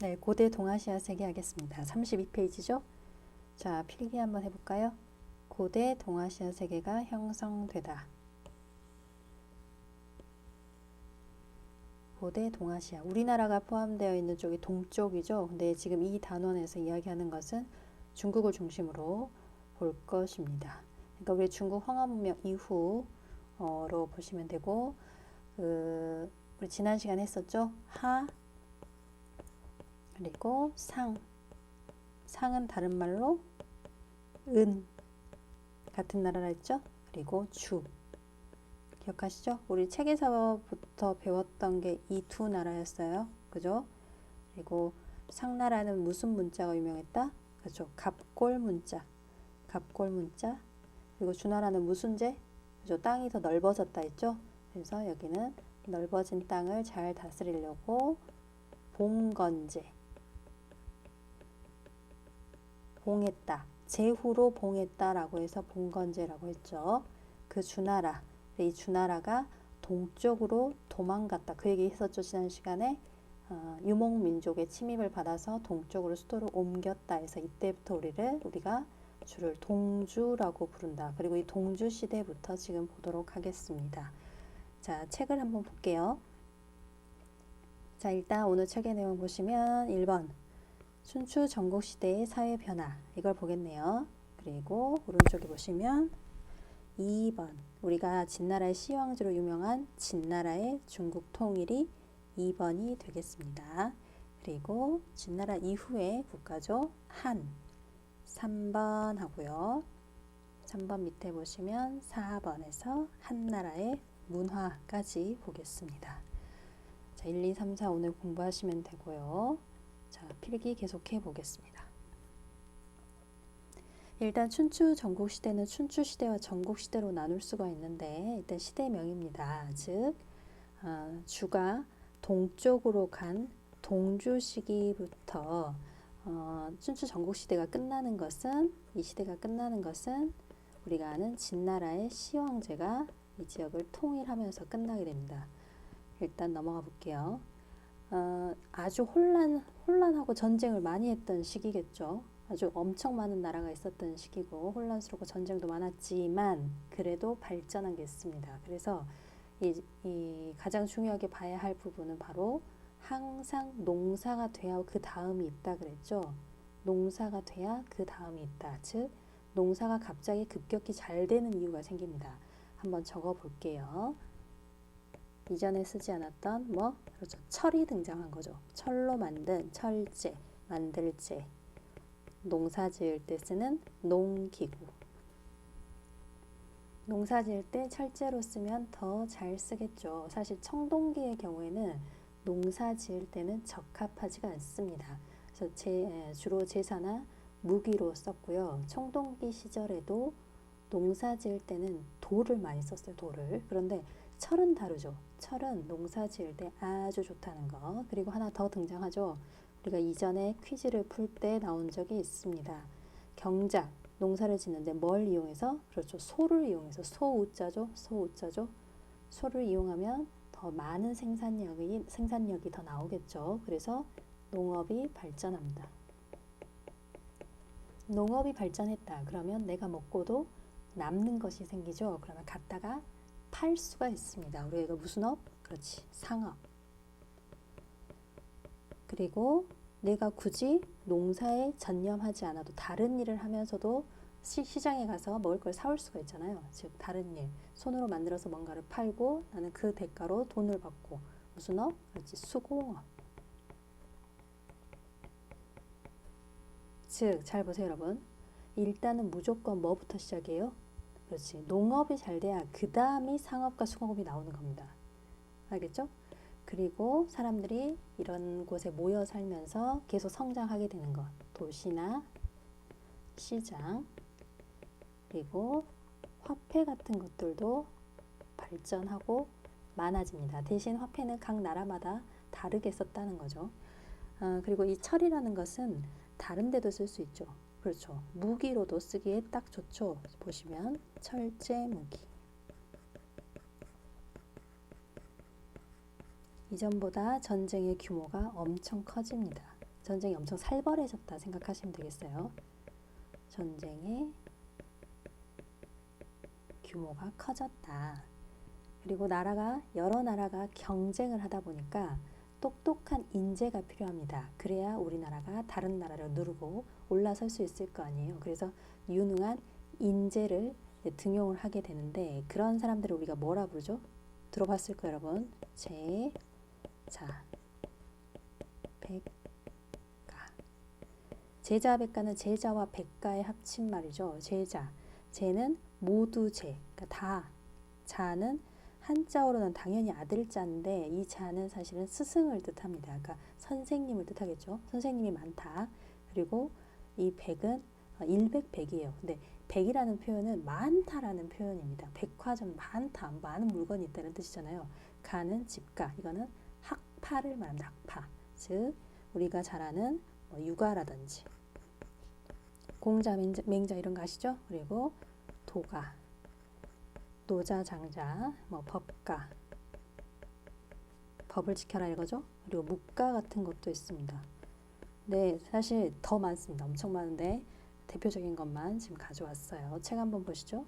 네, 고대 동아시아 세계 하겠습니다. 32페이지죠? 자, 필기 한번 해볼까요? 고대 동아시아 세계가 형성되다. 고대 동아시아. 우리나라가 포함되어 있는 쪽이 동쪽이죠. 근데 지금 이 단원에서 이야기하는 것은 중국을 중심으로 볼 것입니다. 그러니까 우리 중국 황하문명 이후로 보시면 되고, 우리 지난 시간에 했었죠? 하, 그리고 상. 상은 다른 말로 은. 같은 나라라 했죠? 그리고 주. 기억하시죠? 우리 책에서부터 배웠던 게 이 두 나라였어요. 그죠? 그리고 상나라는 무슨 문자가 유명했다? 그죠? 갑골 문자. 갑골 문자. 그리고 주나라는 무슨 제? 그죠? 땅이 더 넓어졌다 했죠? 그래서 여기는 넓어진 땅을 잘 다스리려고 봉건제. 봉했다. 제후로 봉했다라고 해서 봉건제라고 했죠. 그 주나라. 이 주나라가 동쪽으로 도망갔다. 그 얘기 했었죠. 지난 시간에. 유목민족의 침입을 받아서 동쪽으로 수도를 옮겼다 해서 이때부터 우리가 주를 동주라고 부른다. 그리고 이 동주 시대부터 지금 보도록 하겠습니다. 자, 책을 한번 볼게요. 자, 일단 오늘 책의 내용 보시면 1번 춘추 전국시대의 사회 변화 이걸 보겠네요. 그리고 오른쪽에 보시면 2번 우리가 진나라의 시황지로 유명한 진나라의 중국 통일이 2번이 되겠습니다. 그리고 진나라 이후의 국가죠. 한 3번 하고요. 3번 밑에 보시면 4번에서 한나라의 문화까지 보겠습니다. 자, 1, 2, 3, 4 오늘 공부하시면 되고요. 자, 필기 계속해 보겠습니다. 일단 춘추 전국시대는 춘추시대와 전국시대로 나눌 수가 있는데 일단 시대명입니다. 즉 주가 동쪽으로 간 동주 시기부터 춘추 전국시대가 끝나는 것은 이 시대가 끝나는 것은 우리가 아는 진나라의 시황제가 이 지역을 통일하면서 끝나게 됩니다. 일단 넘어가 볼게요. 아주 혼란하고 전쟁을 많이 했던 시기겠죠. 아주 엄청 많은 나라가 있었던 시기고 혼란스럽고 전쟁도 많았지만 그래도 발전한 게 있습니다. 그래서 이 가장 중요하게 봐야 할 부분은 바로 항상 농사가 돼야 그 다음이 있다 그랬죠. 농사가 돼야 그 다음이 있다. 즉 농사가 갑자기 급격히 잘 되는 이유가 생깁니다. 한번 적어 볼게요. 이전에 쓰지 않았던 그렇죠. 철이 등장한 거죠. 철로 만든 철제, 만들제. 농사 지을 때 쓰는 농기구. 농사 지을 때 철제로 쓰면 더 잘 쓰겠죠. 사실 청동기의 경우에는 농사 지을 때는 적합하지가 않습니다. 그래서 주로 제사나 무기로 썼고요. 청동기 시절에도 농사 지을 때는 돌을 많이 썼어요. 돌을. 그런데 철은 다르죠. 철은 농사 지을 때 아주 좋다는 거. 그리고 하나 더 등장하죠. 우리가 이전에 퀴즈를 풀 때 나온 적이 있습니다. 경작, 농사를 짓는데 뭘 이용해서? 그렇죠. 소를 이용해서 소우자죠. 소우자죠. 소를 이용하면 더 많은 생산력이 더 나오겠죠. 그래서 농업이 발전합니다. 농업이 발전했다. 그러면 내가 먹고도 남는 것이 생기죠. 그러면 갖다가 팔 수가 있습니다. 우리가 무슨 업? 그렇지. 상업. 그리고 내가 굳이 농사에 전념하지 않아도 다른 일을 하면서도 시장에 가서 먹을 걸 사올 수가 있잖아요. 즉 다른 일. 손으로 만들어서 뭔가를 팔고 나는 그 대가로 돈을 받고. 무슨 업? 그렇지. 수공업. 즉 잘 보세요 여러분. 일단은 무조건 뭐부터 시작해요? 그렇지. 농업이 잘 돼야 그 다음이 상업과 수공업이 나오는 겁니다. 알겠죠? 그리고 사람들이 이런 곳에 모여 살면서 계속 성장하게 되는 것. 도시나 시장, 그리고 화폐 같은 것들도 발전하고 많아집니다. 대신 화폐는 각 나라마다 다르게 썼다는 거죠. 그리고 이 철이라는 것은 다른 데도 쓸 수 있죠. 그렇죠. 무기로도 쓰기에 딱 좋죠. 보시면 철제 무기. 이전보다 전쟁의 규모가 엄청 커집니다. 전쟁이 엄청 살벌해졌다 생각하시면 되겠어요. 전쟁의 규모가 커졌다. 그리고 여러 나라가 경쟁을 하다 보니까 똑똑한 인재가 필요합니다. 그래야 우리나라가 다른 나라를 누르고 올라설 수 있을 거 아니에요. 그래서 유능한 인재를 등용을 하게 되는데, 그런 사람들을 우리가 뭐라 부르죠? 들어봤을 거예요, 여러분. 제자, 백가. 제자, 백가는 제자와 백가의 합친말이죠. 제자. 제는 모두 제. 그러니까 다. 자는 한자어로는 당연히 아들자인데, 이 자는 사실은 스승을 뜻합니다. 그러니까 선생님을 뜻하겠죠. 선생님이 많다. 그리고 이 백은 일백백이에요. 근데 백이라는 표현은 많다라는 표현입니다. 백화점 많다, 많은 물건이 있다는 뜻이잖아요. 가는 집가, 이거는 학파를 말합니다. 학파. 즉 우리가 잘 아는 육아라든지 공자, 맹자 이런 거 아시죠? 그리고 도가, 노자, 장자, 법가, 법을 지켜라 이거죠. 그리고 묵가 같은 것도 있습니다. 네, 사실 더 많습니다. 엄청 많은데 대표적인 것만 지금 가져왔어요. 책 한번 보시죠.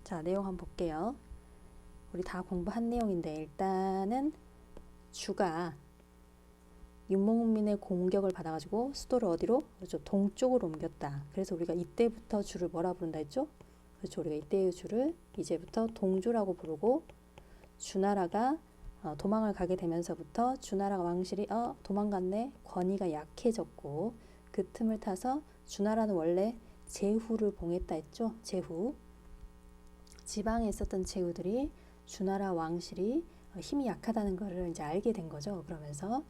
자, 내용 한번 볼게요. 우리 다 공부한 내용인데, 일단은 주가 윤목민의 공격을 받아가지고 수도를 어디로? 그렇죠. 동쪽으로 옮겼다. 그래서 우리가 이때부터 주를 뭐라 부른다 했죠? 그렇죠. 우리가 이때의 주를 이제부터 동주라고 부르고, 주나라가 도망을 가게 되면서부터 주나라 왕실이 도망갔네, 권위가 약해졌고, 그 틈을 타서 주나라는 원래 제후를 봉했다 했죠. 제후. 지방에 있었던 제후들이 주나라 왕실이 힘이 약하다는 것을 이제 알게 된 거죠. 그러면서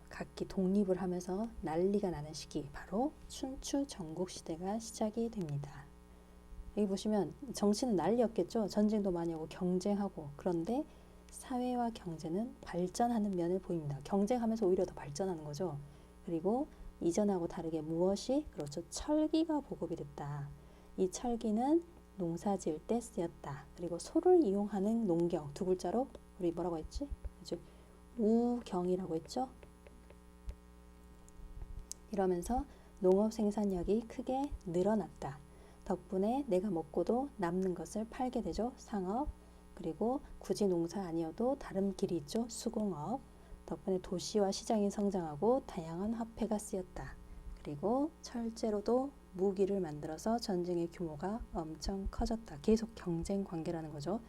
각기 독립을 하면서 난리가 나는 시기, 바로 춘추 전국시대가 시작이 됩니다. 여기 보시면 정치는 난리였겠죠. 전쟁도 많이 하고 경쟁하고. 그런데 사회와 경제는 발전하는 면을 보입니다. 경쟁하면서 오히려 더 발전하는 거죠. 그리고 이전하고 다르게 무엇이? 그렇죠. 철기가 보급이 됐다. 이 철기는 농사 지을 때 쓰였다. 그리고 소를 이용하는 농경, 두 글자로 우리 뭐라고 했지? 그렇죠. 우경이라고 했죠. 이러면서 농업 생산력이 크게 늘어났다. 덕분에 내가 먹고도 남는 것을 팔게 되죠. 상업. 그리고 굳이 농사 아니어도 다른 길이 있죠. 수공업. 덕분에 도시와 시장이 성장하고 다양한 화폐가 쓰였다. 그리고 철제로도 무기를 만들어서 전쟁의 규모가 엄청 커졌다. 계속 경쟁 관계라는 거죠.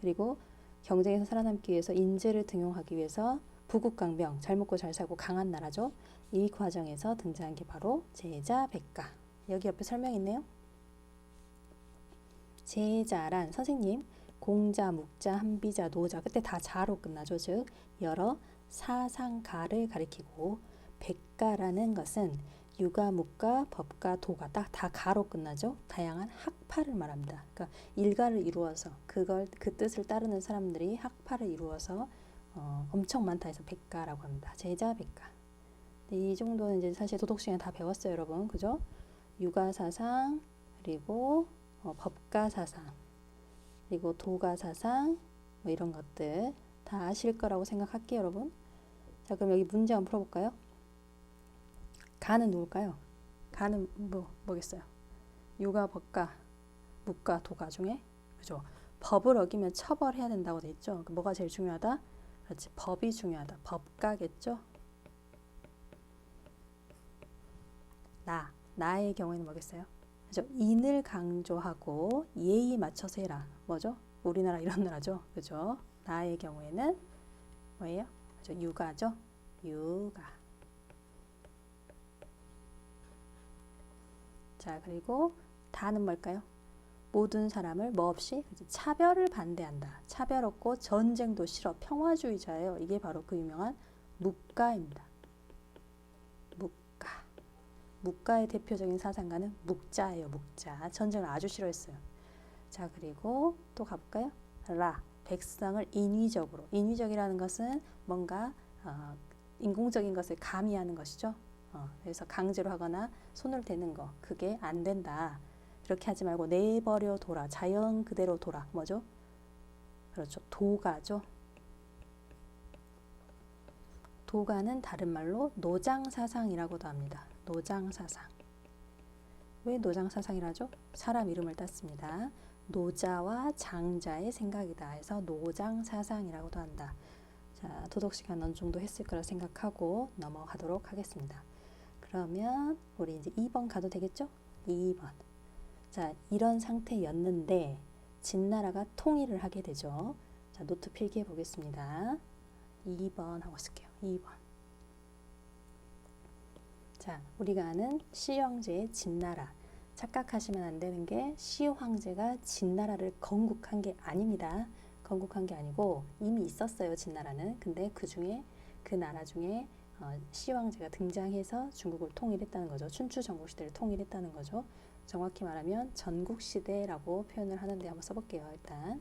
그리고 경쟁에서 살아남기 위해서 인재를 등용하기 위해서 부국강병, 잘 먹고 잘 살고 강한 나라죠. 이 과정에서 등장한 게 바로 제자, 백가. 여기 옆에 설명 있네요. 제자란 선생님, 공자, 묵자, 한비자, 노자, 그때 다 자로 끝나죠. 즉 여러 사상가를 가리키고, 백가라는 것은 유가, 묵가, 법가, 도가 딱 다 가로 끝나죠. 다양한 학파를 말합니다. 그러니까 일가를 이루어서 그 뜻을 따르는 사람들이 학파를 이루어서 엄청 많다 해서 백가라고 합니다. 제자, 백가. 이 정도는 이제 사실 도덕 시간에 다 배웠어요, 여러분. 그죠? 유가 사상, 그리고 법가 사상, 그리고 도가 사상, 이런 것들 다 아실 거라고 생각할게요, 여러분. 자, 그럼 여기 문제 한번 풀어볼까요? 가는 누굴까요? 가는 뭐겠어요? 유가, 법가, 묵가, 도가 중에, 그죠? 법을 어기면 처벌해야 된다고 돼 있죠. 뭐가 제일 중요하다? 그렇지, 법이 중요하다. 법가겠죠? 나의 경우에는 뭐겠어요? 그죠? 인을 강조하고 예의 맞춰서 해라. 뭐죠? 우리나라 이런 나라죠. 그죠? 나의 경우에는 뭐예요? 그죠? 유가죠? 유가. 자, 그리고 다는 뭘까요? 모든 사람을 뭐 없이 차별을 반대한다. 차별 없고 전쟁도 싫어. 평화주의자예요. 이게 바로 그 유명한 묵가입니다. 묵가. 묵가의 대표적인 사상가는 묵자예요. 묵자. 전쟁을 아주 싫어했어요. 자, 그리고 또 가볼까요? 백성을 인위적으로. 인위적이라는 것은 뭔가 인공적인 것을 가미하는 것이죠. 그래서 강제로 하거나 손을 대는 거, 그게 안 된다. 그렇게 하지 말고 내버려 둬라. 자연 그대로 둬라. 뭐죠? 그렇죠. 도가죠. 도가는 다른 말로 노장사상이라고도 합니다. 노장사상. 왜 노장사상이라죠? 사람 이름을 땄습니다. 노자와 장자의 생각이다 해서 노장사상이라고도 한다. 자, 도덕 시간 어느 정도 했을 거라 생각하고 넘어가도록 하겠습니다. 그러면 우리 이제 2번 가도 되겠죠? 2번. 자, 이런 상태였는데 진나라가 통일을 하게 되죠. 자, 노트 필기해 보겠습니다. 2번 하고 쓸게요. 2번. 자, 우리가 아는 시황제의 진나라. 착각하시면 안 되는 게 시황제가 진나라를 건국한 게 아닙니다. 건국한 게 아니고 이미 있었어요, 진나라는. 근데 그 나라 중에 시황제가 등장해서 중국을 통일했다는 거죠. 춘추 전국시대를 통일했다는 거죠. 정확히 말하면 전국시대라고 표현을 하는데 한번 써볼게요. 일단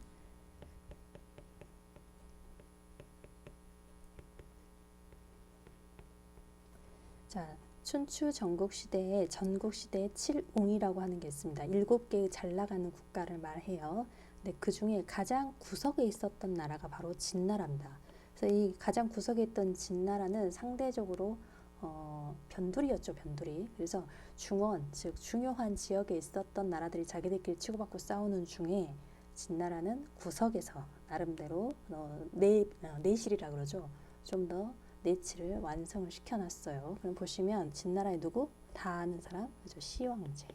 자, 춘추 전국시대에 전국시대의 칠웅이라고 하는 게 있습니다. 7개의 잘 나가는 국가를 말해요. 근데 그 중에 가장 구석에 있었던 나라가 바로 진나라입니다. 그래서 이 가장 구석에 있던 진나라는 상대적으로 변두리였죠, 변두리. 그래서 중원, 즉 중요한 지역에 있었던 나라들이 자기들끼리 치고받고 싸우는 중에 진나라는 구석에서 나름대로 내실이라 그러죠. 좀 더 내치를 완성을 시켜놨어요. 그럼 보시면 진나라의 누구? 다 아는 사람, 그죠? 시황제.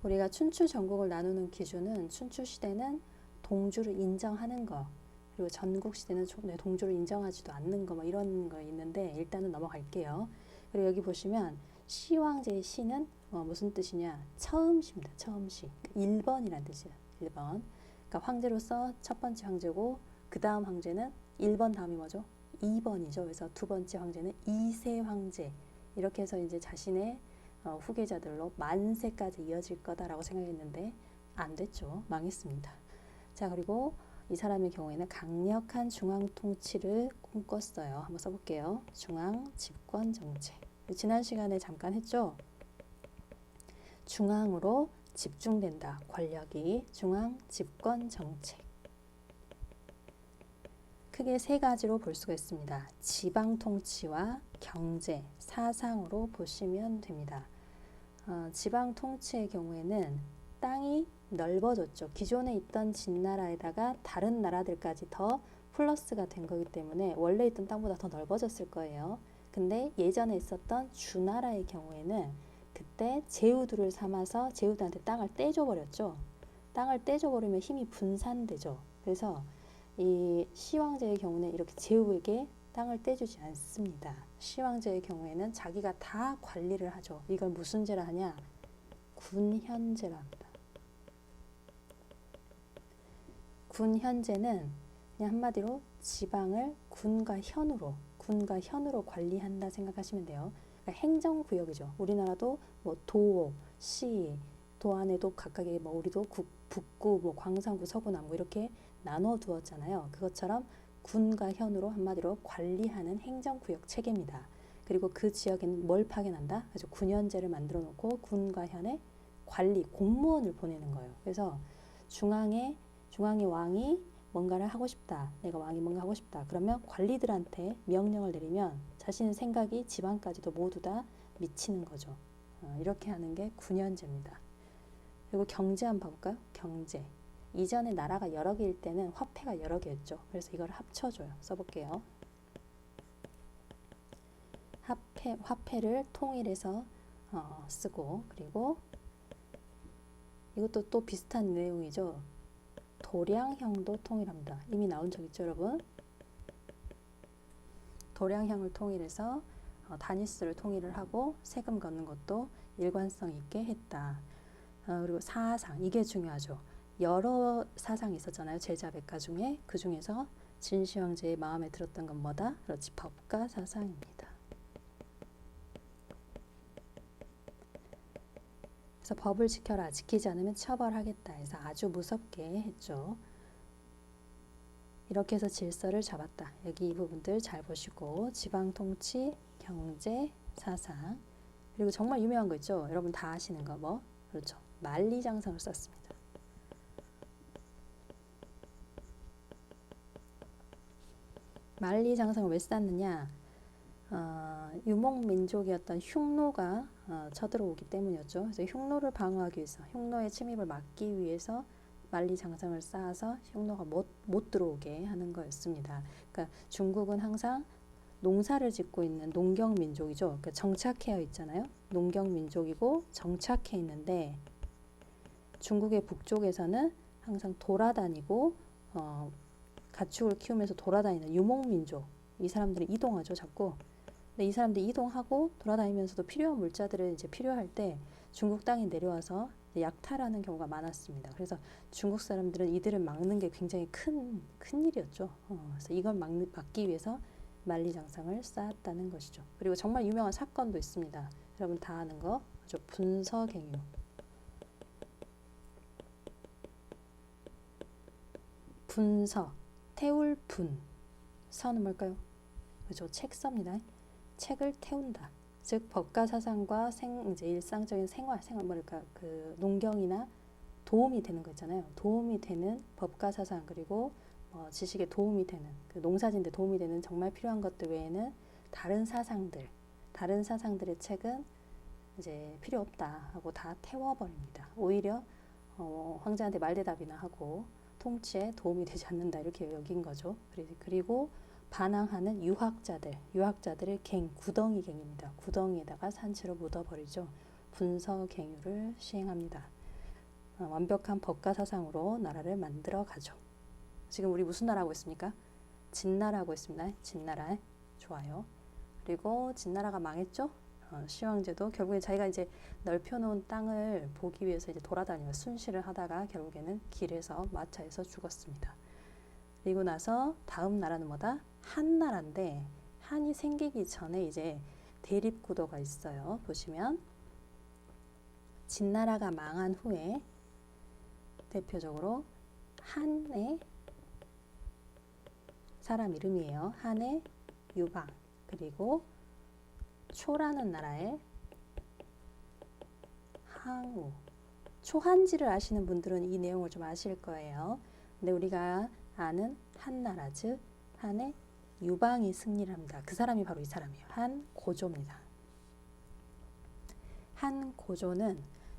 우리가 춘추 전국을 나누는 기준은 춘추 시대는 동주를 인정하는 거, 그리고 전국 시대는 동주를 인정하지도 않는 거, 뭐 이런 거 있는데 일단은 넘어갈게요. 그리고 여기 보시면 시황제의 시는 무슨 뜻이냐? 처음시입니다. 처음시. 1번이란 뜻이에요. 1번. 그러니까 황제로서 첫 번째 황제고 그 다음 황제는 1번 다음이 뭐죠? 2번이죠. 그래서 두 번째 황제는 2세 황제. 이렇게 해서 이제 자신의 후계자들로 만세까지 이어질 거다라고 생각했는데 안 됐죠. 망했습니다. 자, 그리고 이 사람의 경우에는 강력한 중앙 통치를 꿈꿨어요. 한번 써볼게요. 중앙 집권 정책. 지난 시간에 잠깐 했죠. 중앙으로 집중된다. 권력이 중앙 집권 정책. 크게 세 가지로 볼 수가 있습니다. 지방 통치와 경제, 사상으로 보시면 됩니다. 지방 통치의 경우에는 땅이 넓어졌죠. 기존에 있던 진나라에다가 다른 나라들까지 더 플러스가 된 거기 때문에 원래 있던 땅보다 더 넓어졌을 거예요. 근데 예전에 있었던 주나라의 경우에는 그때 제후들을 삼아서 제후들한테 땅을 떼줘버렸죠. 땅을 떼줘버리면 힘이 분산되죠. 그래서 이 시황제의 경우는 이렇게 제후에게 땅을 떼주지 않습니다. 시황제의 경우에는 자기가 다 관리를 하죠. 이걸 무슨 제라 하냐? 군현제라 합니다. 군현제는 그냥 한마디로 지방을 군과 현으로 관리한다 생각하시면 돼요. 그러니까 행정구역이죠. 우리나라도 뭐 도, 시, 도 안에도 각각의 뭐 우리도 북구, 뭐 광산구, 서구, 남구 이렇게 나눠 두었잖아요. 그것처럼 군과 현으로 한마디로 관리하는 행정구역 체계입니다. 그리고 그 지역에는 뭘 파견한다? 그래서 군현제를 만들어 놓고 군과 현의 관리, 공무원을 보내는 거예요. 그래서 중앙의 왕이 뭔가를 하고 싶다. 내가 왕이 뭔가 하고 싶다. 그러면 관리들한테 명령을 내리면 자신의 생각이 지방까지도 모두 다 미치는 거죠. 이렇게 하는 게 군현제입니다. 그리고 경제 한번 봐볼까요? 경제. 이전에 나라가 여러 개일 때는 화폐가 여러 개였죠. 그래서 이걸 합쳐줘요. 써볼게요. 화폐를 통일해서 쓰고, 그리고 이것도 또 비슷한 내용이죠. 도량형도 통일합니다. 이미 나온 적 있죠, 여러분? 도량형을 통일해서 단위수를 통일을 하고 세금 걷는 것도 일관성 있게 했다. 그리고 사상, 이게 중요하죠. 여러 사상이 있었잖아요. 제자백가 중에. 그 중에서 진시황제의 마음에 들었던 건 뭐다? 그렇지, 법과 사상입니다. 그래서 법을 지켜라. 지키지 않으면 처벌하겠다 해서 아주 무섭게 했죠. 이렇게 해서 질서를 잡았다. 여기 이 부분들 잘 보시고 지방통치, 경제, 사상, 그리고 정말 유명한 거 있죠. 여러분 다 아시는 거 뭐? 그렇죠. 만리장성을 썼습니다. 만리장성을 왜 쌓느냐? 유목민족이었던 흉노가 쳐들어오기 때문이었죠. 그래서 흉노를 방어하기 위해서, 흉노의 침입을 막기 위해서 만리장성을 쌓아서 흉노가 못 들어오게 하는 거였습니다. 그러니까 중국은 항상 농사를 짓고 있는 농경민족이죠. 그러니까 정착해 있잖아요. 농경민족이고 정착해 있는데 중국의 북쪽에서는 항상 돌아다니고 가축을 키우면서 돌아다니는 유목민족, 이 사람들이 이동하죠, 자꾸. 근데 이 사람들이 이동하고 돌아다니면서도 필요한 물자들을 이제 필요할 때 중국 땅에 내려와서 약탈하는 경우가 많았습니다. 그래서 중국 사람들은 이들을 막는 게 굉장히 큰 일이었죠. 그래서 이걸 막기 위해서 만리장성을 쌓았다는 것이죠. 그리고 정말 유명한 사건도 있습니다. 여러분 다 아는 거, 분서갱유. 분서, 태울 분, 서는 뭘까요? 그죠? 책서입니다. 책을 태운다. 즉 법과 사상과 이제 일상적인 생활 뭐랄까 그 농경이나 도움이 되는 거 있잖아요. 도움이 되는 법과 사상 그리고 지식에 도움이 되는 그 농사짓는 데 도움이 되는 정말 필요한 것들 외에는 다른 사상들의 책은 이제 필요 없다 하고 다 태워버립니다. 오히려 황제한테 말대답이나 하고 통치에 도움이 되지 않는다 이렇게 여긴 거죠. 그리고 반항하는 유학자들을 구덩이갱입니다. 구덩이에다가 산채로 묻어버리죠. 분서갱유를 시행합니다. 완벽한 법과 사상으로 나라를 만들어 가죠. 지금 우리 무슨 나라 하고 있습니까? 진나라 하고 있습니다. 진나라. 좋아요. 그리고 진나라가 망했죠? 시황제도 결국에 자기가 이제 넓혀놓은 땅을 보기 위해서 이제 돌아다니며 순시를 하다가 결국에는 길에서 마차에서 죽었습니다. 그리고 나서 다음 나라는 뭐다? 한나라인데 한이 생기기 전에 이제 대립구도가 있어요. 보시면 진나라가 망한 후에 대표적으로 한의 사람 이름이에요. 한의 유방 그리고 초라는 나라의 항우. 초한지를 아시는 분들은 이 내용을 좀 아실 거예요. 근데 우리가 아는 한나라 즉 한의 유방이 승리를 합니다. 그 사람이 바로 이 사람이에요. 한고조입니다. 한고조는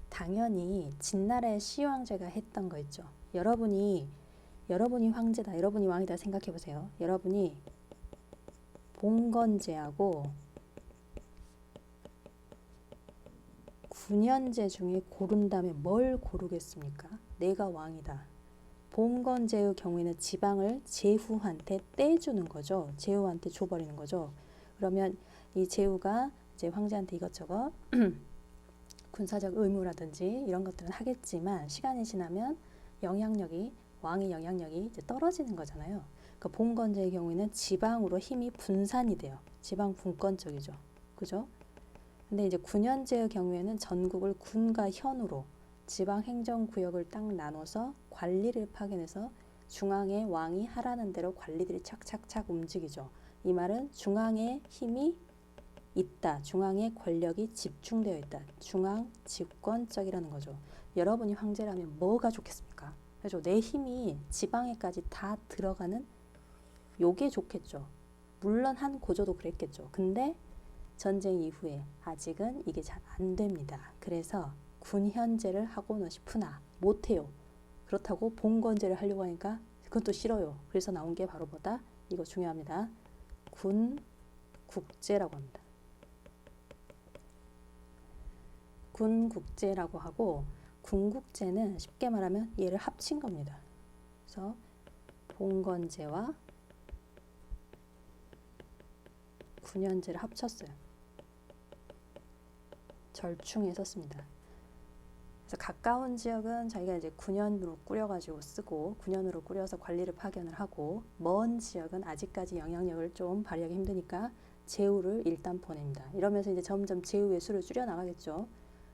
당연히 진나라의 시황제가 했던 거 있죠. 여러분이 황제다, 여러분이 왕이다 생각해 보세요. 여러분이 봉건제하고 군현제 중에 고른다면 뭘 고르겠습니까? 내가 왕이다. 봉건제의 경우에는 지방을 제후한테 떼주는 거죠. 제후한테 줘버리는 거죠. 그러면 이 제후가 이제 황제한테 이것저것 군사적 의무라든지 이런 것들은 하겠지만 시간이 지나면 왕의 영향력이 이제 떨어지는 거잖아요. 그러니까 봉건제의 경우에는 지방으로 힘이 분산이 돼요. 지방 분권적이죠. 그죠? 근데 이제 군현제의 경우에는 전국을 군과 현으로 지방 행정구역을 딱 나눠서 관리를 파견해서 중앙에 왕이 하라는 대로 관리들이 착착착 움직이죠. 이 말은 중앙에 힘이 있다. 중앙에 권력이 집중되어 있다. 중앙 집권적이라는 거죠. 여러분이 황제라면 뭐가 좋겠습니까? 그렇죠? 내 힘이 지방에까지 다 들어가는 요게 좋겠죠. 물론 한 고조도 그랬겠죠. 근데 전쟁 이후에 아직은 이게 잘 안 됩니다. 그래서 군현제를 하고는 싶으나 못해요. 그렇다고 봉건제를 하려고 하니까 그건 또 싫어요. 그래서 나온 게 바로 뭐다? 이거 중요합니다. 군국제라고 합니다. 군국제라고 하고 군국제는 쉽게 말하면 얘를 합친 겁니다. 그래서 봉건제와 군현제를 합쳤어요. 절충에 썼습니다. 그래서 가까운 지역은 자기가 이제 군현으로 꾸려가지고 쓰고 군현으로 꾸려서 관리를 파견을 하고 먼 지역은 아직까지 영향력을 좀 발휘하기 힘드니까 제후를 일단 보냅니다. 이러면서 이제 점점 제후의 수를 줄여 나가겠죠.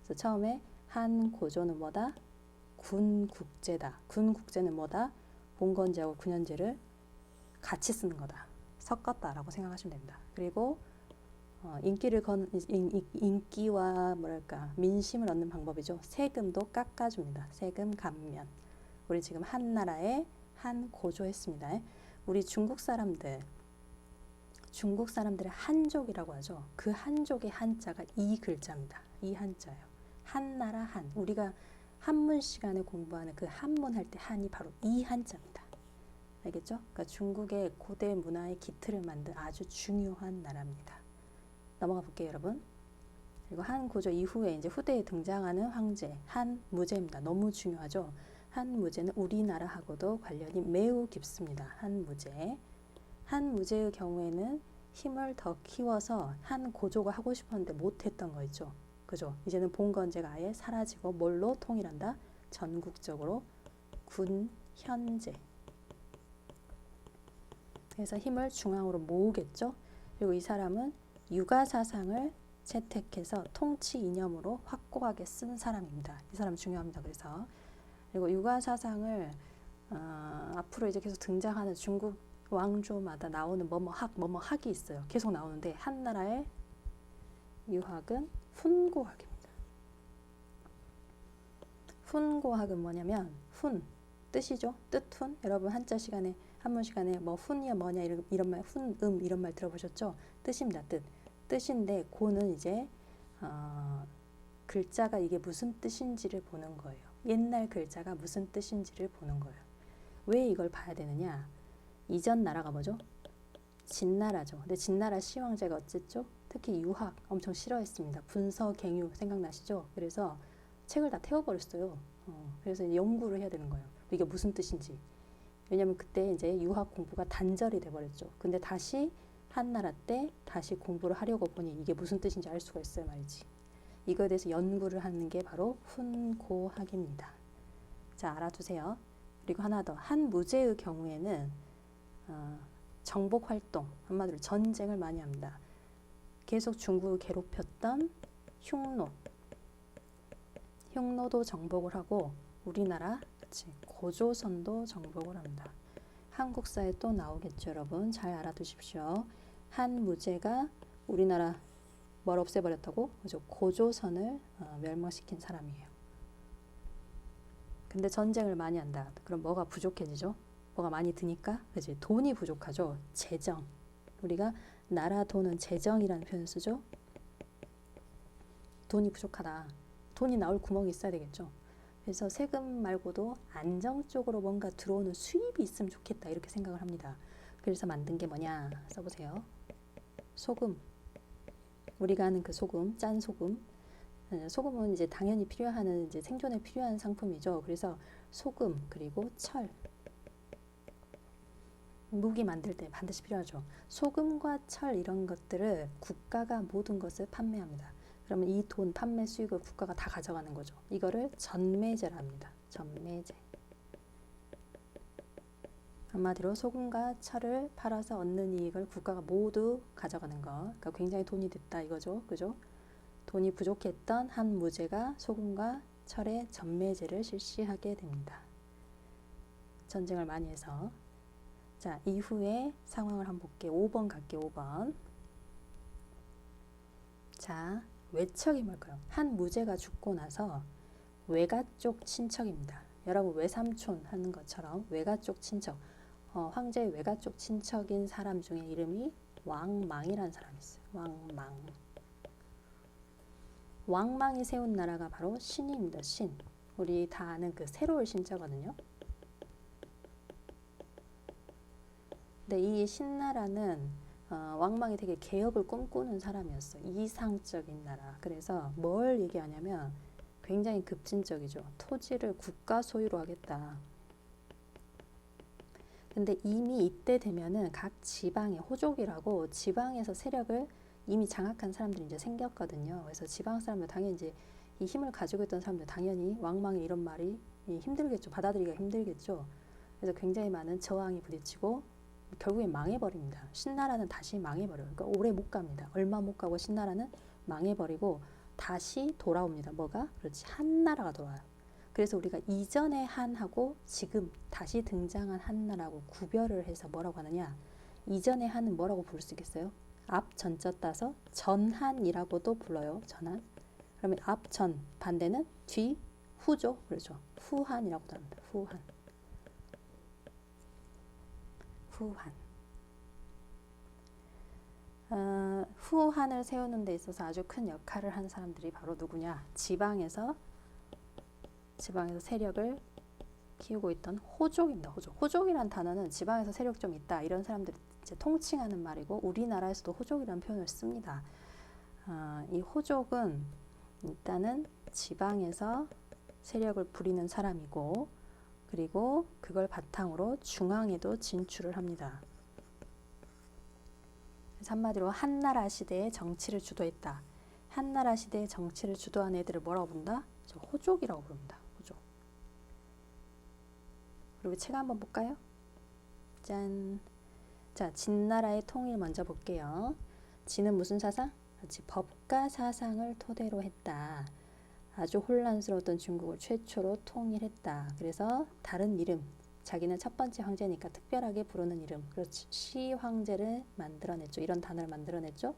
그래서 처음에 한 고조는 뭐다? 군국제다. 군국제는 뭐다? 봉건제하고 군현제를 같이 쓰는 거다. 섞었다라고 생각하시면 됩니다. 그리고 인기와 뭐랄까 민심을 얻는 방법이죠. 세금도 깎아줍니다. 세금 감면. 우리 지금 한나라에 한 고조했습니다. 우리 중국 사람들 중국 사람들의 한족이라고 하죠. 그 한족의 한자가 이 글자입니다. 이 한자예요. 한나라 한. 우리가 한문 시간에 공부하는 그 한문 할 때 한이 바로 이 한자입니다. 알겠죠? 그러니까 중국의 고대 문화의 기틀을 만든 아주 중요한 나라입니다. 넘어가 볼게요, 여러분. 그리고 한 고조 이후에 이제 후대에 등장하는 황제 한무제입니다. 너무 중요하죠. 한무제는 우리나라하고도 관련이 매우 깊습니다. 한무제. 한무제의 경우에는 힘을 더 키워서 한 고조가 하고 싶었는데 못했던 거 있죠. 그죠? 이제는 봉건제가 아예 사라지고 뭘로 통일한다? 전국적으로 군현제. 그래서 힘을 중앙으로 모으겠죠. 그리고 이 사람은 유가사상을 채택해서 통치 이념으로 확고하게 쓴 사람입니다. 이 사람 중요합니다. 그래서 그리고 유가사상을 앞으로 이제 계속 등장하는 중국 왕조마다 나오는 뭐뭐학이 있어요. 계속 나오는데 한나라의 유학은 훈고학입니다. 훈고학은 뭐냐면 훈 뜻이죠. 뜻훈. 여러분 한자 시간에 한문 시간에 뭐 훈이야 뭐냐 이런 말 훈 이런 말 들어보셨죠? 뜻입니다. 뜻인데 고는 이제 글자가 이게 무슨 뜻인지를 보는 거예요. 옛날 글자가 무슨 뜻인지를 보는 거예요. 왜 이걸 봐야 되느냐? 이전 나라가 뭐죠? 진나라죠. 근데 진나라 시황제가 어쨌죠? 특히 유학 엄청 싫어했습니다. 분서갱유 생각나시죠? 그래서 책을 다 태워버렸어요. 그래서 연구를 해야 되는 거예요. 이게 무슨 뜻인지. 왜냐면 그때 이제 유학 공부가 단절이 돼버렸죠. 근데 다시 한나라 때 다시 공부를 하려고 보니 이게 무슨 뜻인지 알 수가 있어요 말이지. 이거에 대해서 연구를 하는 게 바로 훈고학입니다. 자, 알아두세요. 그리고 하나 더. 한무제의 경우에는 정복 활동, 한마디로 전쟁을 많이 합니다. 계속 중국을 괴롭혔던 흉노도 정복을 하고 우리나라 고조선도 정복을 합니다. 한국사에 또 나오겠죠, 여러분. 잘 알아두십시오. 한무제가 우리나라 뭘 없애버렸다고? 그죠? 고조선을 멸망시킨 사람이에요. 근데 전쟁을 많이 한다. 그럼 뭐가 부족해지죠? 뭐가 많이 드니까, 그지? 돈이 부족하죠. 재정. 우리가 나라 돈은 재정이라는 표현을 쓰죠. 돈이 부족하다. 돈이 나올 구멍이 있어야 되겠죠. 그래서 세금 말고도 안정적으로 뭔가 들어오는 수입이 있으면 좋겠다 이렇게 생각을 합니다. 그래서 만든 게 뭐냐 써보세요. 소금. 우리가 아는 그 소금, 짠 소금. 소금은 이제 당연히 필요한 이제 생존에 필요한 상품이죠. 그래서 소금 그리고 철. 무기 만들 때 반드시 필요하죠. 소금과 철 이런 것들을 국가가 모든 것을 판매합니다. 그러면 이 돈 판매 수익을 국가가 다 가져가는 거죠. 이거를 전매제랍니다. 전매제. 한마디로 소금과 철을 팔아서 얻는 이익을 국가가 모두 가져가는 거. 그러니까 굉장히 돈이 됐다 이거죠. 그죠? 돈이 부족했던 한무제가 소금과 철의 전매제를 실시하게 됩니다. 전쟁을 많이 해서. 자, 이후에 상황을 한번 볼게요. 5번 갈게요. 5번. 자, 외척이 뭘까요? 한무제가 죽고 나서 외가 쪽 친척입니다. 여러분 외삼촌 하는 것처럼 외가 쪽 친척, 황제의 외가 쪽 친척인 사람 중에 이름이 왕망이라는 사람이 있어요. 왕망. 왕망이 세운 나라가 바로 신입니다. 신. 우리 다 아는 그 세로를 신자거든요. 근데 이 신나라는 왕망이 되게 개혁을 꿈꾸는 사람이었어요. 이상적인 나라. 그래서 뭘 얘기하냐면 굉장히 급진적이죠. 토지를 국가 소유로 하겠다. 근데 이미 이때 되면은 각 지방의 호족이라고 지방에서 세력을 이미 장악한 사람들이 이제 생겼거든요. 그래서 지방 사람들 당연히 이제 이 힘을 가지고 있던 사람들 당연히 왕망이 이런 말이 힘들겠죠. 받아들이기가 힘들겠죠. 그래서 굉장히 많은 저항이 부딪히고 결국엔 망해버립니다. 신나라는 다시 망해버려요. 그러니까 오래 못 갑니다. 얼마 못 가고 신나라는 망해버리고 다시 돌아옵니다. 뭐가? 그렇지. 한나라가 돌아와요. 그래서 우리가 이전의 한하고 지금 다시 등장한 한나라하고 구별을 해서 뭐라고 하느냐. 이전의 한은 뭐라고 부를 수 있겠어요? 앞 전자 따서 전한이라고도 불러요. 전한. 그러면 앞 전, 반대는 뒤, 후죠. 그렇죠. 후한이라고도 합니다. 후한. 후한. 후한을 세우는 데 있어서 아주 큰 역할을 한 사람들이 바로 누구냐? 지방에서 세력을 키우고 있던 호족입니다. 호족이란 단어는 지방에서 세력 좀 있다 이런 사람들이 이제 통칭하는 말이고, 우리나라에서도 호족이라는 표현을 씁니다. 이 호족은 일단은 지방에서 세력을 부리는 사람이고, 그리고 그걸 바탕으로 중앙에도 진출을 합니다. 그래서 한마디로 한나라 시대의 정치를 주도했다. 한나라 시대의 정치를 주도한 애들을 뭐라고 부른다? 호족이라고 부릅니다. 호족. 그리고 책 한번 볼까요? 짠. 자, 진나라의 통일 먼저 볼게요. 진은 무슨 사상? 그렇지, 법가 사상을 토대로 했다. 아주 혼란스러웠던 중국을 최초로 통일했다. 그래서 다른 이름, 자기는 첫 번째 황제니까 특별하게 부르는 이름, 그렇지, 시황제를 만들어냈죠. 이런 단어를 만들어냈죠.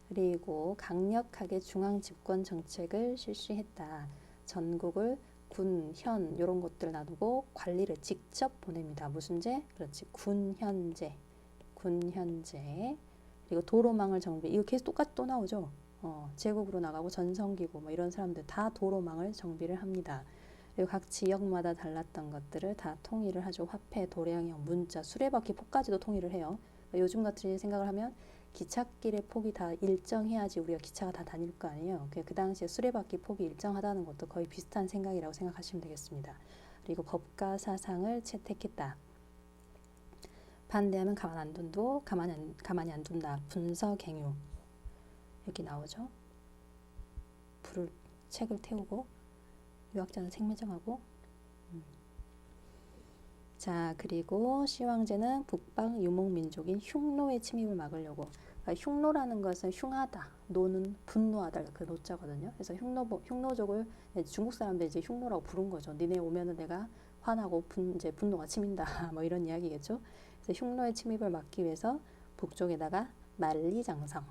그리고 강력하게 중앙 집권 정책을 실시했다. 전국을 군, 현 이런 것들 놔두고 관리를 직접 보냅니다. 무슨 제? 그렇지, 군현제. 군현제. 그리고 도로망을 정비. 이거 계속 똑같이 또 나오죠. 제국으로 나가고 전성기고 뭐 이런 사람들 다 도로망을 정비를 합니다. 그리고 각 지역마다 달랐던 것들을 다 통일을 하죠. 화폐, 도량형, 문자, 수레바퀴 폭까지도 통일을 해요. 요즘 같은 생각을 하면 기찻길의 폭이 다 일정해야지 우리가 기차가 다 다닐 거 아니에요. 그 당시에 수레바퀴 폭이 일정하다는 것도 거의 비슷한 생각이라고 생각하시면 되겠습니다. 그리고 법가 사상을 채택했다. 반대하면 가만히 안 둔다. 분서갱유. 여기 나오죠. 책을 태우고 유학자는 생매장하고. 자, 그리고 시황제는 북방 유목민족인 흉노의 침입을 막으려고. 그러니까 흉노라는 것은 흉하다, 노는 분노하다, 그 노자거든요. 그래서 흉노족을 중국 사람들 이제 흉노라고 부른 거죠. 니네 오면은 내가 화나고 이제 분노가 치민다 뭐 이런 이야기겠죠. 그래서 흉노의 침입을 막기 위해서 북쪽에다가 만리장성.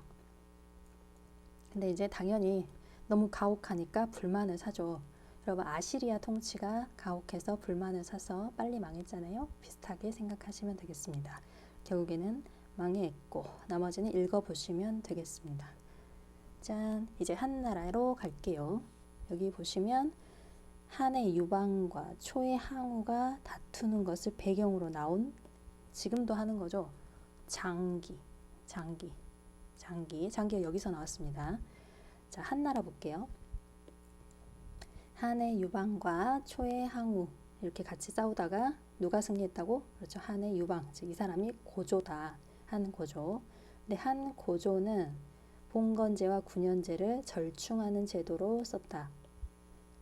근데 이제 당연히 너무 가혹하니까 불만을 사죠. 여러분, 아시리아 통치가 가혹해서 불만을 사서 빨리 망했잖아요. 비슷하게 생각하시면 되겠습니다. 결국에는 망했고 나머지는 읽어보시면 되겠습니다. 짠, 이제 한나라로 갈게요. 여기 보시면 한의 유방과 초의 항우가 다투는 것을 배경으로 나온, 지금도 하는 거죠, 장기가 여기서 나왔습니다. 자, 한나라 볼게요. 한의 유방과 초의 항우 이렇게 같이 싸우다가 누가 승리했다고? 그렇죠, 한의 유방, 즉 이 사람이 고조다. 한 고조. 근데 한 고조는 봉건제와 군현제를 절충하는 제도로 썼다.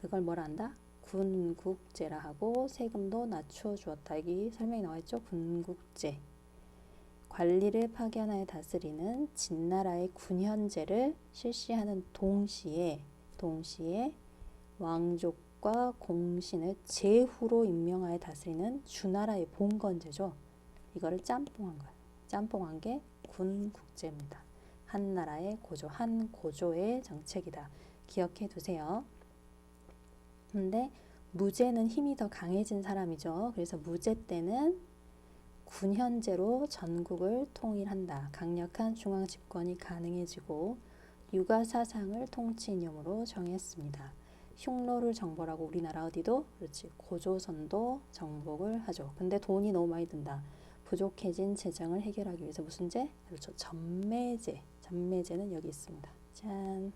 그걸 뭐라 한다? 군국제라 하고 세금도 낮추어 주었다. 여기 설명이 나와 있죠. 군국제. 관리를 파견하여 다스리는 진나라의 군현제를 실시하는 동시에 왕족과 공신을 제후로 임명하여 다스리는 주나라의 봉건제죠. 이거를 짬뽕한 거예요. 짬뽕한 게 군국제입니다. 한나라의 고조, 한 고조의 정책이다. 기억해 두세요. 근데 무제는 힘이 더 강해진 사람이죠. 그래서 무제 때는 군현제로 전국을 통일한다. 강력한 중앙 집권이 가능해지고 유가사상을 통치 이념으로 정했습니다. 흉노를 정벌하고 우리나라 어디도, 그렇지, 고조선도 정복을 하죠. 근데 돈이 너무 많이 든다. 부족해진 재정을 해결하기 위해서 무슨 제? 그렇죠, 전매제. 전매제는 여기 있습니다. 짠.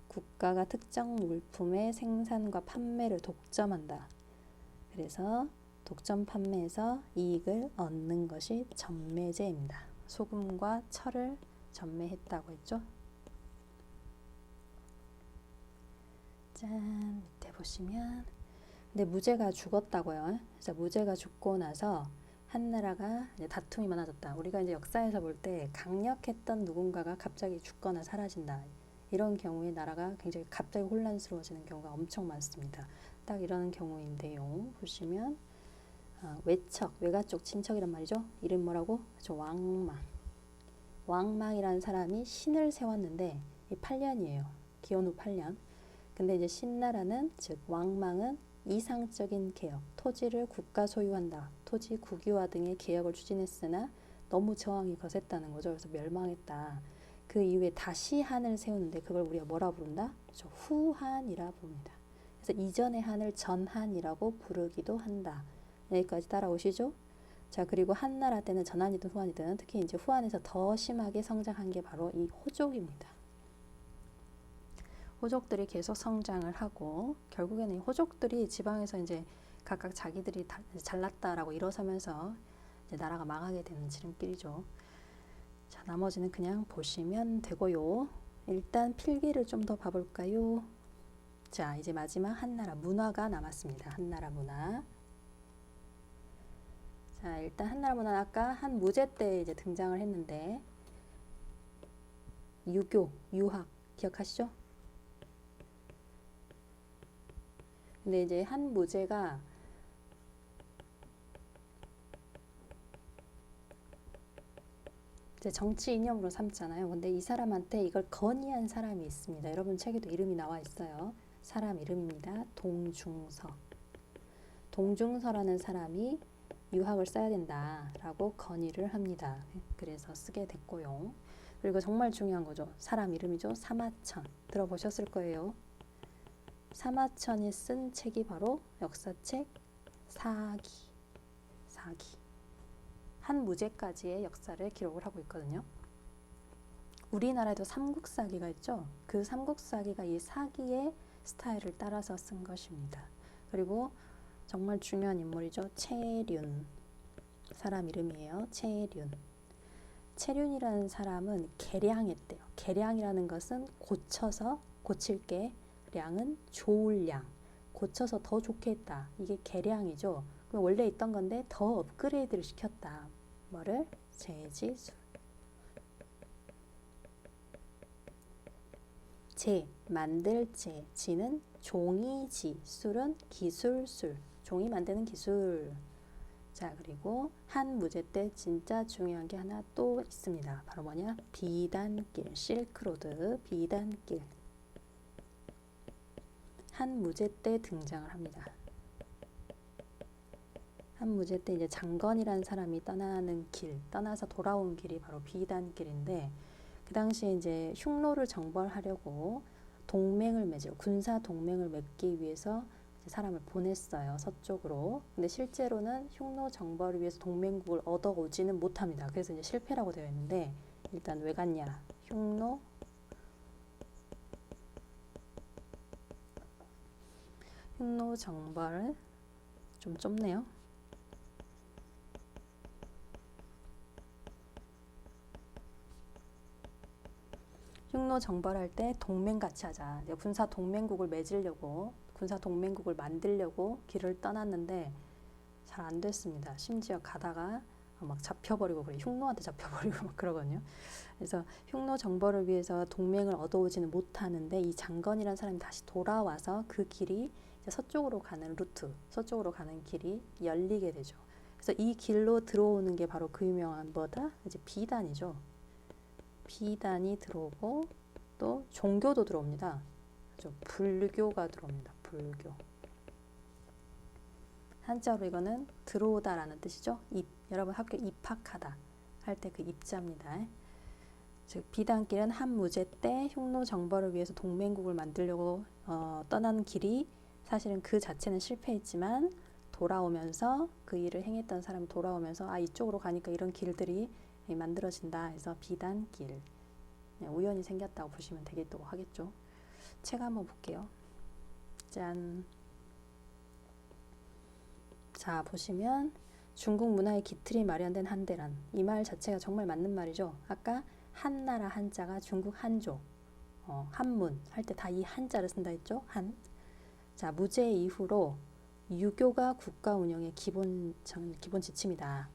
국가가 특정 물품의 생산과 판매를 독점한다. 그래서 독점 판매에서 이익을 얻는 것이 전매제입니다. 소금과 철을 전매했다고 했죠. 짠, 밑에 보시면, 근데 무제가 죽었다고요. 그래서 무제가 죽고 나서 한나라가 이제 다툼이 많아졌다. 우리가 이제 역사에서 볼 때 강력했던 누군가가 갑자기 죽거나 사라진다. 이런 경우에 나라가 굉장히 갑자기 혼란스러워지는 경우가 엄청 많습니다. 딱 이런 경우인데요. 보시면 외가 쪽 친척이란 말이죠. 이름 뭐라고? 저 왕망이라는 사람이 신을 세웠는데 이 8년이에요. 기원후 8년. 근데 이제 신나라는, 즉 왕망은 이상적인 개혁, 토지를 국가 소유한다, 토지 국유화 등의 개혁을 추진했으나 너무 저항이 거셌다는 거죠. 그래서 멸망했다. 그 그 이후에 다시 한을 세우는데 그걸 우리가 뭐라 부른다? 그렇죠. 후한이라 부릅니다. 그래서 이전의 한을 전한이라고 부르기도 한다. 여기까지 따라오시죠? 자, 그리고 한나라 때는 전한이든 후한이든 특히 이제 후한에서 더 심하게 성장한 게 바로 이 호족입니다. 호족들이 계속 성장을 하고 결국에는 이 호족들이 지방에서 이제 각각 자기들이 다 잘났다라고 일어서면서 이제 나라가 망하게 되는 지름길이죠. 자, 나머지는 그냥 보시면 되고요. 일단 필기를 좀 더 봐볼까요? 자, 이제 마지막 한나라 문화가 남았습니다. 한나라 문화. 자, 일단 한나라 문화는 아까 한무제 때 이제 등장을 했는데 유교, 유학 기억하시죠? 근데 이제 한무제가 이제 정치 이념으로 삼잖아요. 근데 이 사람한테 이걸 건의한 사람이 있습니다. 여러분 책에도 이름이 나와 있어요. 사람 이름입니다. 동중서. 동중서라는 사람이 유학을 써야 된다라고 건의를 합니다. 그래서 쓰게 됐고요. 그리고 정말 중요한 거죠. 사람 이름이죠. 사마천. 들어보셨을 거예요. 사마천이 쓴 책이 바로 역사책 사기. 사기. 한무제까지의 역사를 기록을 하고 있거든요. 우리나라에도 삼국사기가 있죠. 그 삼국사기가 이 사기의 스타일을 따라서 쓴 것입니다. 그리고 정말 중요한 인물이죠. 채륜. 사람 이름이에요. 채륜. 채륜이라는 사람은 계량했대요. 계량이라는 것은 고쳐서 고칠 게, 량은 좋을 량. 고쳐서 더 좋게 했다. 이게 계량이죠. 원래 있던 건데 더 업그레이드를 시켰다. 뭐를? 제지술. 제, 만들 제, 지는 종이지, 술은 기술술. 종이 만드는 기술. 자, 그리고 한무제 때 진짜 중요한 게 하나 또 있습니다. 바로 뭐냐? 비단길, 실크로드, 비단길. 한무제 때 등장을 합니다. 한무제 때 이제 장건이라는 사람이 떠나는 길, 떠나서 돌아온 길이 바로 비단길인데, 그 당시에 이제 흉노를 정벌하려고 동맹을 맺어요. 군사 동맹을 맺기 위해서 사람을 보냈어요. 서쪽으로. 근데 실제로는 흉노 정벌을 위해서 동맹국을 얻어오지는 못합니다. 그래서 이제 실패라고 되어 있는데, 일단 왜 갔냐? 흉노 정벌 좀 좁네요. 흉노 정벌할 때 동맹 같이 하자. 군사 동맹국을 맺으려고, 군사 동맹국을 만들려고 길을 떠났는데 잘 안 됐습니다. 심지어 가다가 막 잡혀버리고 그래. 흉노한테 잡혀버리고 막 그러거든요. 그래서 흉노 정벌을 위해서 동맹을 얻어오지는 못하는데 이 장건이라는 사람이 다시 돌아와서 그 길이 이제 서쪽으로 가는 루트, 서쪽으로 가는 길이 열리게 되죠. 그래서 이 길로 들어오는 게 바로 그 유명한 뭐다? 이제 비단이죠. 비단이 들어오고 또 종교도 들어옵니다. 그렇죠? 불교가 들어옵니다. 불교. 한자로 이거는 들어오다라는 뜻이죠. 여러분 학교 입학하다 할 때 그 입자입니다. 즉 비단길은 한무제 때 흉노 정벌을 위해서 동맹국을 만들려고 떠난 길이 사실은 그 자체는 실패했지만 돌아오면서 그 일을 행했던 사람이 돌아오면서 이쪽으로 가니까 이런 길들이 만들어진다 해서 비단길. 우연히 생겼다고 보시면 되겠다고 하겠죠. 책 한번 볼게요. 짠. 자, 보시면 중국 문화의 기틀이 마련된 한대란. 이 말 자체가 정말 맞는 말이죠. 아까 한나라 한자가 중국 한족, 한문 할 때 다 이 한자를 쓴다 했죠. 한. 자, 무제 이후로 유교가 국가 운영의 기본 지침이다.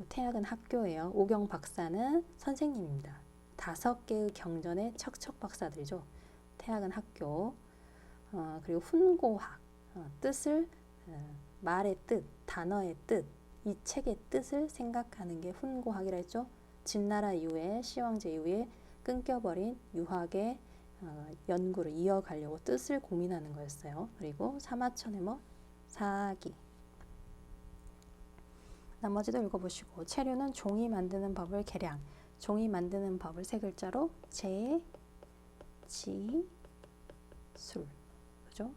태학은 학교예요. 오경 박사는 선생님입니다. 5개의 경전의 척척 박사들이죠. 태학은 학교. 그리고 훈고학, 뜻을 말의 뜻, 단어의 뜻, 이 책의 뜻을 생각하는 게 훈고학이라 했죠. 진나라 이후에 시황제 이후에 끊겨버린 유학의 연구를 이어가려고 뜻을 고민하는 거였어요. 그리고 사마천의 사기. 나머지도 읽어보시고. 체류는 종이 만드는 법을 계량. 종이 만드는 법을 세 글자로 제, 지, 술. 그죠?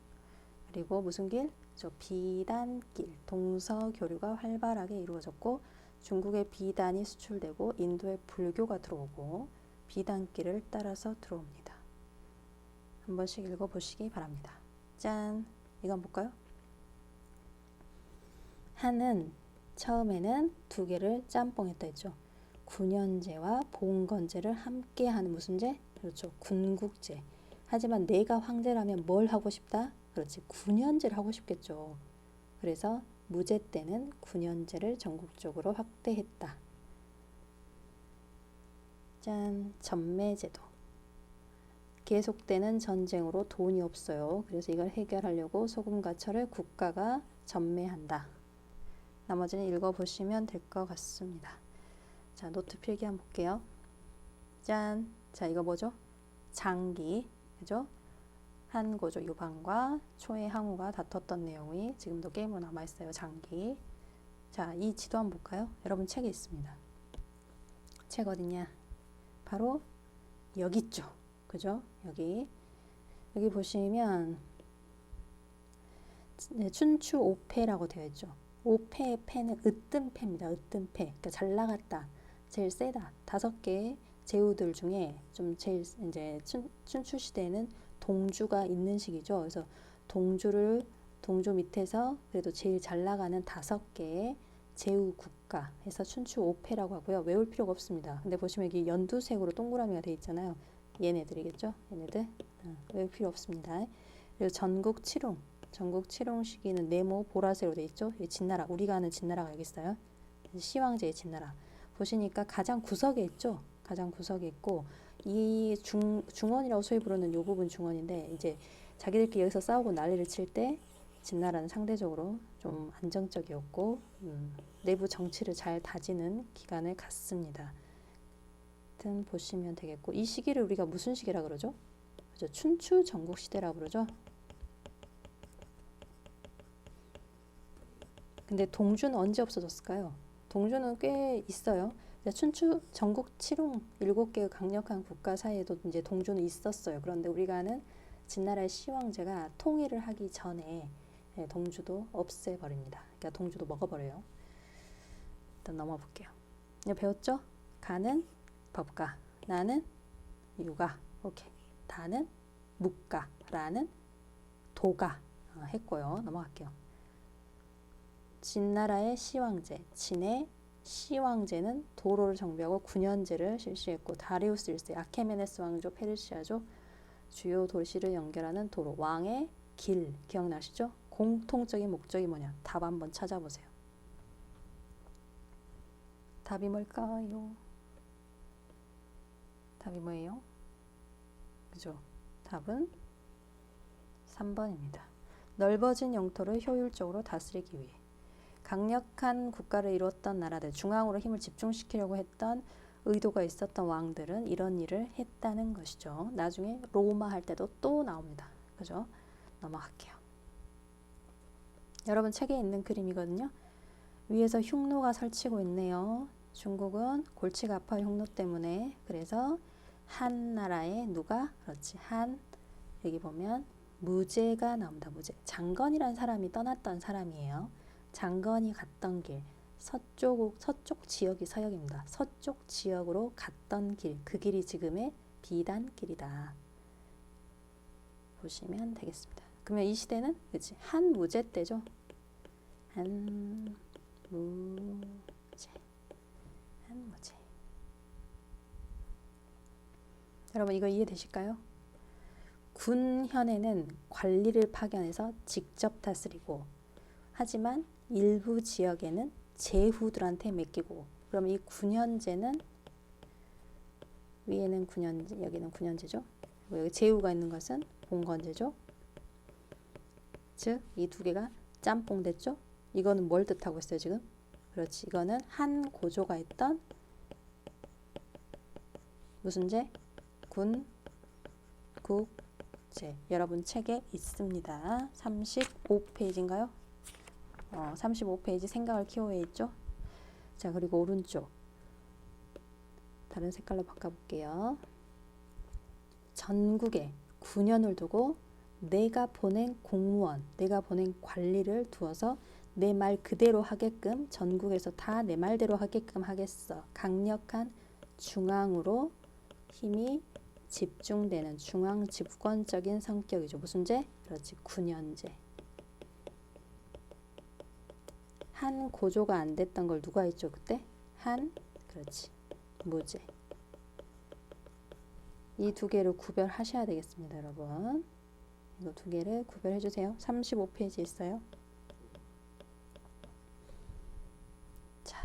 그리고 무슨 길? 비단길. 동서 교류가 활발하게 이루어졌고 중국의 비단이 수출되고 인도에 불교가 들어오고 비단길을 따라서 들어옵니다. 한 번씩 읽어보시기 바랍니다. 짠! 이건 볼까요? 한은 처음에는 두 개를 짬뽕했다 했죠. 군현제와 봉건제를 함께 하는 무슨 제? 그렇죠. 군국제. 하지만 내가 황제라면 뭘 하고 싶다? 그렇지. 군현제를 하고 싶겠죠. 그래서 무제 때는 군현제를 전국적으로 확대했다. 짠. 전매제도. 계속되는 전쟁으로 돈이 없어요. 그래서 이걸 해결하려고 소금과 철을 국가가 전매한다. 나머지는 읽어보시면 될 것 같습니다. 자, 노트 필기 한번 볼게요. 짠. 자, 이거 뭐죠? 장기. 그죠? 한고조 유방과 초의 항우가 다퉜던 내용이 지금도 게임으로 남아있어요. 장기. 자, 이 지도 한번 볼까요? 여러분 책에 있습니다. 책 어디냐? 바로 여기 있죠. 그죠? 여기 보시면 춘추 5패라고 되어 있죠. 5패의 패는 으뜸패입니다. 으뜸패. 그러니까 잘 나갔다. 제일 세다. 5개의 제후들 중에 좀 제일 이제 춘추 시대에는 동주가 있는 시기죠. 그래서 동주 밑에서 그래도 제일 잘 나가는 5개의 제후 국가 해서 춘추 5패라고 하고요. 외울 필요가 없습니다. 근데 보시면 여기 연두색으로 동그라미가 되어 있잖아요. 얘네들이겠죠. 얘네들 외울 필요 없습니다. 그리고 전국 칠홍 시기는 네모 보라색으로 되어 있죠. 진나라, 우리가 아는 진나라가 여기 있어요. 시황제의 진나라. 보시니까 가장 구석에 있죠. 가장 구석에 있고 이 중원이라고 소위 부르는 이 부분 중원인데 이제 자기들끼리 여기서 싸우고 난리를 칠 때 진나라는 상대적으로 좀 안정적이었고 내부 정치를 잘 다지는 기간을 갖습니다. 하여튼 보시면 되겠고 이 시기를 우리가 무슨 시기라 그러죠? 그죠? 춘추 전국 시대라고 그러죠. 근데 동주는 언제 없어졌을까요? 동주는 꽤 있어요. 춘추 전국 칠홍 7개의 강력한 국가 사이에도 이제 동주는 있었어요. 그런데 우리가 아는 진나라의 시황제가 통일을 하기 전에 동주도 없애버립니다. 그러니까 동주도 먹어버려요. 일단 넘어 볼게요. 배웠죠? 가는 법가, 나는 유가, 오케이. 다는 묵가, 라는 도가 했고요. 넘어갈게요. 진나라의 시황제, 진의 시황제는 도로를 정비하고 군현제를 실시했고 다리우스 1세, 아케메네스 왕조 페르시아조 주요 도시를 연결하는 도로, 왕의 길 기억나시죠? 공통적인 목적이 뭐냐? 답 한번 찾아보세요. 답이 뭘까요? 답이 뭐예요? 그죠? 답은 3번입니다. 넓어진 영토를 효율적으로 다스리기 위해 강력한 국가를 이루었던 나라들, 중앙으로 힘을 집중시키려고 했던 의도가 있었던 왕들은 이런 일을 했다는 것이죠. 나중에 로마 할 때도 또 나옵니다. 그죠? 넘어갈게요. 여러분 책에 있는 그림이거든요. 위에서 흉노가 설치고 있네요. 중국은 골치가 아파요. 흉노 때문에. 그래서 한나라의 누가? 그렇지. 여기 보면 무제가 나옵니다. 무제. 장건이라는 사람이 떠났던 사람이에요. 장건이 갔던 길, 서쪽 지역이 서역입니다. 서쪽 지역으로 갔던 길, 그 길이 지금의 비단길이다. 보시면 되겠습니다. 그러면 이 시대는 그치? 한무제 때죠. 한무제. 여러분 이거 이해되실까요? 군현에는 관리를 파견해서 직접 다스리고 하지만 일부 지역에는 제후들한테 맡기고 그럼 이 군현제는 위에는 군현제 여기는 군현제죠. 여기 제후가 있는 것은 봉건제죠. 즉 이 두 개가 짬뽕 됐죠. 이거는 뭘 뜻하고 있어요 지금? 그렇지. 이거는 한 고조가 있던 무슨 제? 군국제. 여러분 책에 있습니다. 35페이지인가요? 35페이지 생각을 키워에 있죠. 자 그리고 오른쪽 다른 색깔로 바꿔볼게요. 전국에 9년을 두고 내가 보낸 공무원, 내가 보낸 관리를 두어서 내 말 그대로 하게끔 전국에서 다 내 말대로 하게끔 하겠어. 강력한 중앙으로 힘이 집중되는 중앙 집권적인 성격이죠. 무슨 제? 그렇지. 9년제. 한 고조가 안 됐던 걸 누가 했죠? 그때? 그렇지. 무제. 이 두 개를 구별하셔야 되겠습니다, 여러분. 이거 두 개를 구별해 주세요. 35페이지 있어요. 자,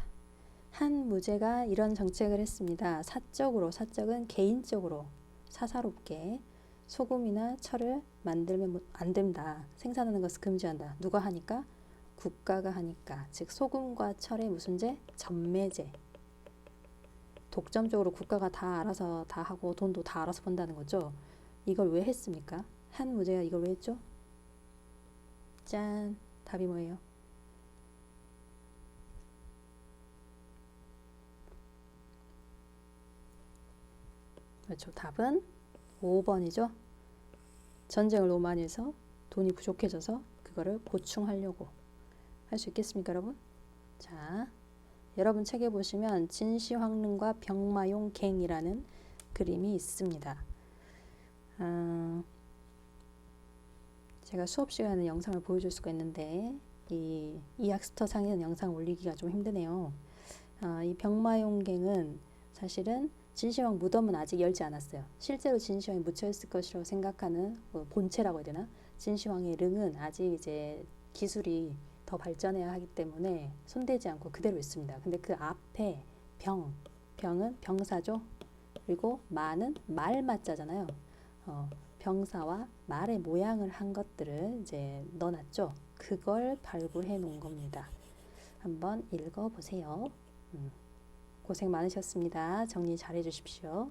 한 무제가 이런 정책을 했습니다. 사적으로, 사적은 개인적으로 사사롭게 소금이나 철을 만들면 안 된다. 생산하는 것을 금지한다. 누가 하니까? 국가가 하니까. 즉 소금과 철의 무슨 제? 전매제. 독점적으로 국가가 다 알아서 다 하고 돈도 다 알아서 번다는 거죠. 이걸 왜 했습니까? 한 무제가 이걸 왜 했죠? 짠! 답이 뭐예요? 그렇죠. 답은 5번이죠. 전쟁을 너무 많이 해서 돈이 부족해져서 그거를 보충하려고 할 수 있겠습니까, 여러분? 자, 여러분 책에 보시면 진시황릉과 병마용갱이라는 그림이 있습니다. 제가 수업 시간에 영상을 보여줄 수가 있는데 이 이학스터 상에는 영상 올리기가 좀 힘드네요. 이 병마용갱은 사실은 진시황 무덤은 아직 열지 않았어요. 실제로 진시황이 묻혀 있을 것이라고 생각하는 본체라고 해야 되나? 진시황의 릉은 아직 이제 기술이 더 발전해야 하기 때문에 손대지 않고 그대로 있습니다. 근데 그 앞에 병은 병사죠. 그리고 마는 말마자잖아요. 병사와 말의 모양을 한 것들을 이제 넣어놨죠. 그걸 발굴해 놓은 겁니다. 한번 읽어보세요. 고생 많으셨습니다. 정리 잘 해주십시오.